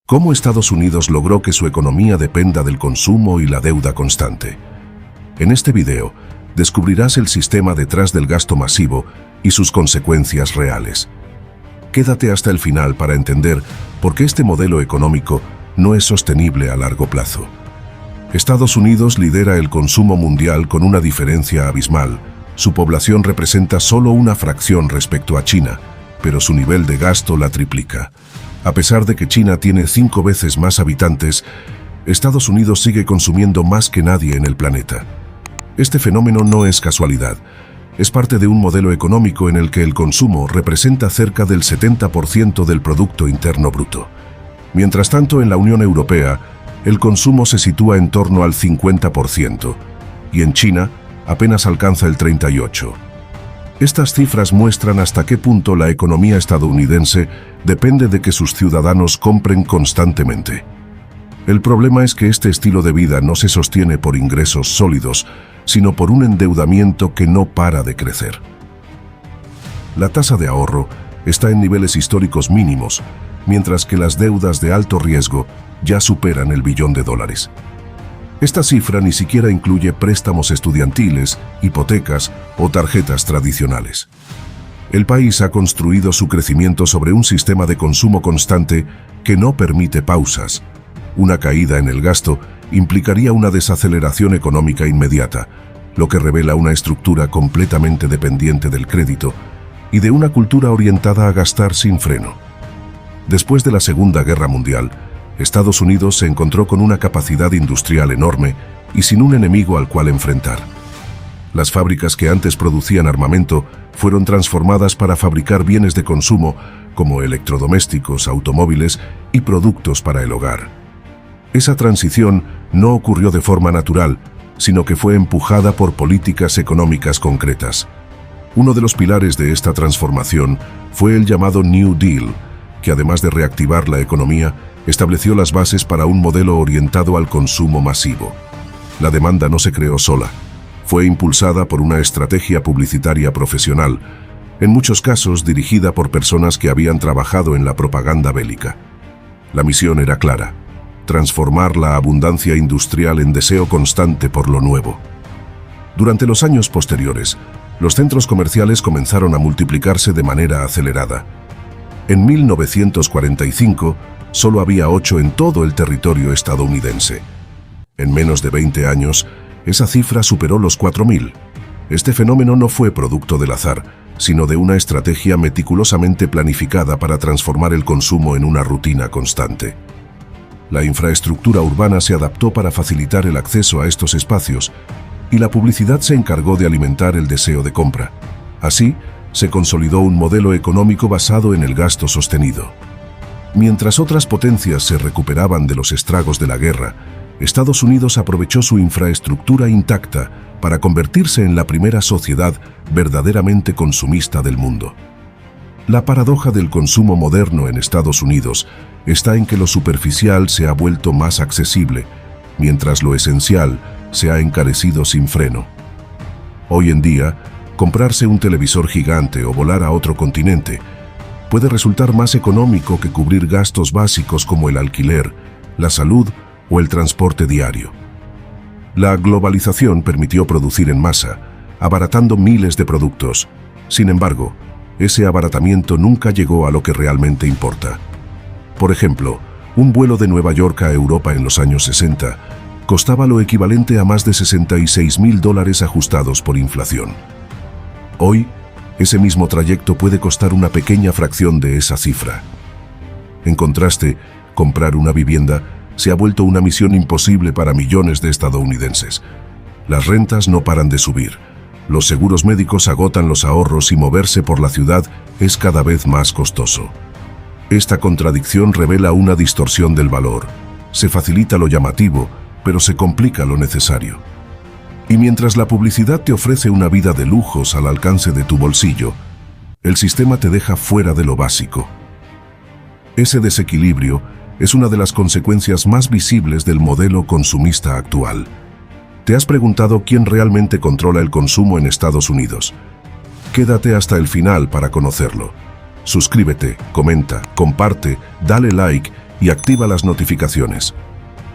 ¿Cómo Estados Unidos logró que su economía dependa del consumo y la deuda constante? En este video, descubrirás el sistema detrás del gasto masivo y sus consecuencias reales. Quédate hasta el final para entender por qué este modelo económico no es sostenible a largo plazo. Estados Unidos lidera el consumo mundial con una diferencia abismal. Su población representa solo una fracción respecto a China, pero su nivel de gasto la triplica. A pesar de que China tiene 5 veces más habitantes, Estados Unidos sigue consumiendo más que nadie en el planeta. Este fenómeno no es casualidad. Es parte de un modelo económico en el que el consumo representa cerca del 70% del Producto Interno Bruto. Mientras tanto, en la Unión Europea, el consumo se sitúa en torno al 50%, y en China apenas alcanza el 38%. Estas cifras muestran hasta qué punto la economía estadounidense depende de que sus ciudadanos compren constantemente. El problema es que este estilo de vida no se sostiene por ingresos sólidos, sino por un endeudamiento que no para de crecer. La tasa de ahorro está en niveles históricos mínimos, mientras que las deudas de alto riesgo ya superan el $1 billón. Esta cifra ni siquiera incluye préstamos estudiantiles, hipotecas o tarjetas tradicionales. El país ha construido su crecimiento sobre un sistema de consumo constante que no permite pausas. Una caída en el gasto implicaría una desaceleración económica inmediata, lo que revela una estructura completamente dependiente del crédito y de una cultura orientada a gastar sin freno. Después de la Segunda Guerra Mundial, Estados Unidos se encontró con una capacidad industrial enorme y sin un enemigo al cual enfrentar. Las fábricas que antes producían armamento fueron transformadas para fabricar bienes de consumo como electrodomésticos, automóviles y productos para el hogar. Esa transición no ocurrió de forma natural, sino que fue empujada por políticas económicas concretas. Uno de los pilares de esta transformación fue el llamado New Deal, que además de reactivar la economía, estableció las bases para un modelo orientado al consumo masivo. La demanda no se creó sola. Fue impulsada por una estrategia publicitaria profesional, en muchos casos dirigida por personas que habían trabajado en la propaganda bélica. La misión era clara: transformar la abundancia industrial en deseo constante por lo nuevo. Durante los años posteriores, los centros comerciales comenzaron a multiplicarse de manera acelerada. En 1945, solo había 8 en todo el territorio estadounidense. En menos de 20 años, esa cifra superó los 4.000. Este fenómeno no fue producto del azar, sino de una estrategia meticulosamente planificada para transformar el consumo en una rutina constante. La infraestructura urbana se adaptó para facilitar el acceso a estos espacios, y la publicidad se encargó de alimentar el deseo de compra. Así, se consolidó un modelo económico basado en el gasto sostenido. Mientras otras potencias se recuperaban de los estragos de la guerra, Estados Unidos aprovechó su infraestructura intacta para convertirse en la primera sociedad verdaderamente consumista del mundo. La paradoja del consumo moderno en Estados Unidos está en que lo superficial se ha vuelto más accesible, mientras lo esencial se ha encarecido sin freno. Hoy en día, comprarse un televisor gigante o volar a otro continente puede resultar más económico que cubrir gastos básicos como el alquiler, la salud o el transporte diario. La globalización permitió producir en masa, abaratando miles de productos. Sin embargo, ese abaratamiento nunca llegó a lo que realmente importa. Por ejemplo, un vuelo de Nueva York a Europa en los años 60 costaba lo equivalente a más de $66.000 ajustados por inflación. Hoy, ese mismo trayecto puede costar una pequeña fracción de esa cifra. En contraste, comprar una vivienda se ha vuelto una misión imposible para millones de estadounidenses. Las rentas no paran de subir, los seguros médicos agotan los ahorros y moverse por la ciudad es cada vez más costoso. Esta contradicción revela una distorsión del valor. Se facilita lo llamativo, pero se complica lo necesario. Y mientras la publicidad te ofrece una vida de lujos al alcance de tu bolsillo, el sistema te deja fuera de lo básico. Ese desequilibrio es una de las consecuencias más visibles del modelo consumista actual. ¿Te has preguntado quién realmente controla el consumo en Estados Unidos? Quédate hasta el final para conocerlo. Suscríbete, comenta, comparte, dale like y activa las notificaciones.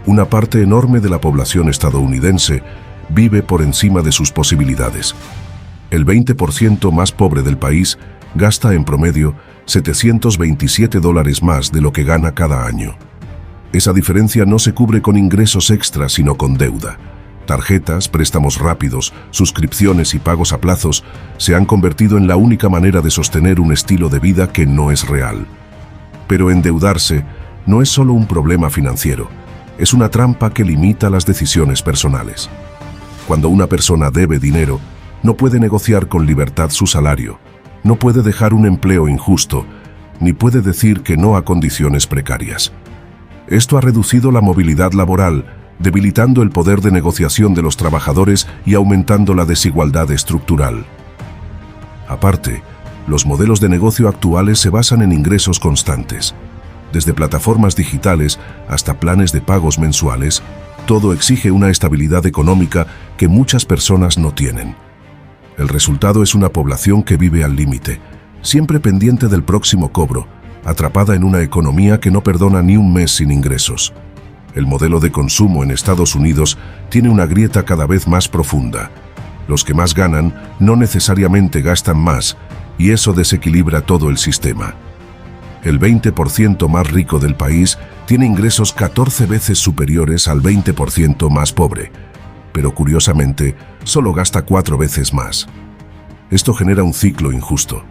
Una parte enorme de la población estadounidense vive por encima de sus posibilidades. El 20% más pobre del país gasta en promedio $727 más de lo que gana cada año. Esa diferencia no se cubre con ingresos extras, sino con deuda. Tarjetas, préstamos rápidos, suscripciones y pagos a plazos se han convertido en la única manera de sostener un estilo de vida que no es real. Pero endeudarse no es solo un problema financiero, es una trampa que limita las decisiones personales. Cuando una persona debe dinero, no puede negociar con libertad su salario, no puede dejar un empleo injusto, ni puede decir que no a condiciones precarias. Esto ha reducido la movilidad laboral, debilitando el poder de negociación de los trabajadores y aumentando la desigualdad estructural. Aparte, los modelos de negocio actuales se basan en ingresos constantes. Desde plataformas digitales hasta planes de pagos mensuales, todo exige una estabilidad económica que muchas personas no tienen. El resultado es una población que vive al límite, siempre pendiente del próximo cobro, atrapada en una economía que no perdona ni un mes sin ingresos. El modelo de consumo en Estados Unidos tiene una grieta cada vez más profunda. Los que más ganan no necesariamente gastan más, y eso desequilibra todo el sistema. El 20% más rico del país tiene ingresos 14 veces superiores al 20% más pobre, pero curiosamente solo gasta 4 veces más. Esto genera un ciclo injusto.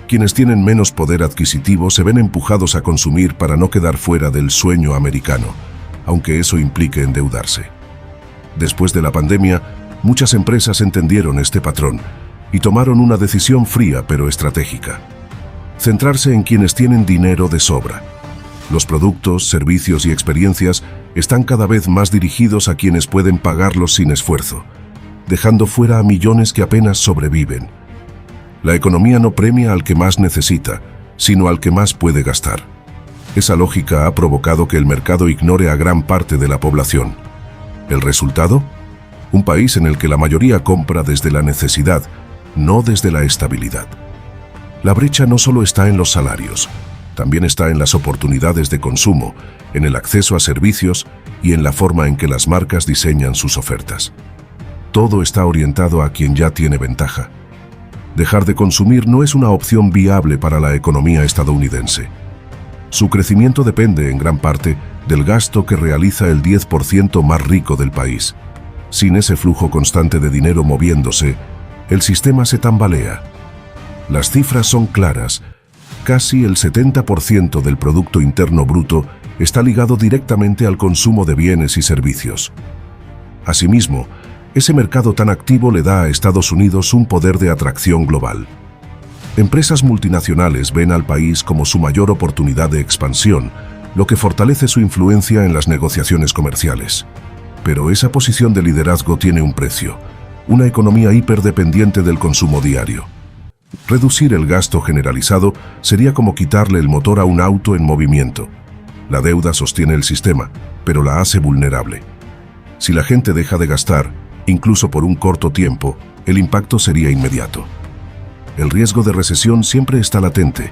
Quienes tienen menos poder adquisitivo se ven empujados a consumir para no quedar fuera del sueño americano, aunque eso implique endeudarse. Después de la pandemia, muchas empresas entendieron este patrón y tomaron una decisión fría pero estratégica: centrarse en quienes tienen dinero de sobra. Los productos, servicios y experiencias están cada vez más dirigidos a quienes pueden pagarlos sin esfuerzo, dejando fuera a millones que apenas sobreviven. La economía no premia al que más necesita, sino al que más puede gastar. Esa lógica ha provocado que el mercado ignore a gran parte de la población. ¿El resultado? Un país en el que la mayoría compra desde la necesidad, no desde la estabilidad. La brecha no solo está en los salarios, también está en las oportunidades de consumo, en el acceso a servicios y en la forma en que las marcas diseñan sus ofertas. Todo está orientado a quien ya tiene ventaja. Dejar de consumir no es una opción viable para la economía estadounidense. Su crecimiento depende en gran parte del gasto que realiza el 10% más rico del país. Sin ese flujo constante de dinero moviéndose, el sistema se tambalea. Las cifras son claras. Casi el 70% del Producto Interno Bruto está ligado directamente al consumo de bienes y servicios. Asimismo, ese mercado tan activo le da a Estados Unidos un poder de atracción global. Empresas multinacionales ven al país como su mayor oportunidad de expansión, lo que fortalece su influencia en las negociaciones comerciales. Pero esa posición de liderazgo tiene un precio: una economía hiperdependiente del consumo diario. Reducir el gasto generalizado sería como quitarle el motor a un auto en movimiento. La deuda sostiene el sistema, pero la hace vulnerable. Si la gente deja de gastar, incluso por un corto tiempo, el impacto sería inmediato. El riesgo de recesión siempre está latente,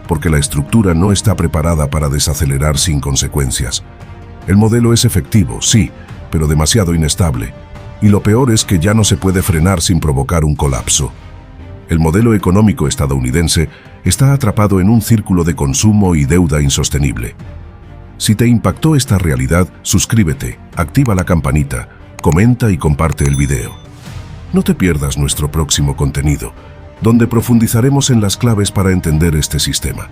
porque la estructura no está preparada para desacelerar sin consecuencias. El modelo es efectivo, sí, pero demasiado inestable, y lo peor es que ya no se puede frenar sin provocar un colapso. El modelo económico estadounidense está atrapado en un círculo de consumo y deuda insostenible. Si te impactó esta realidad, suscríbete, activa la campanita, comenta y comparte el video. No te pierdas nuestro próximo contenido, donde profundizaremos en las claves para entender este sistema.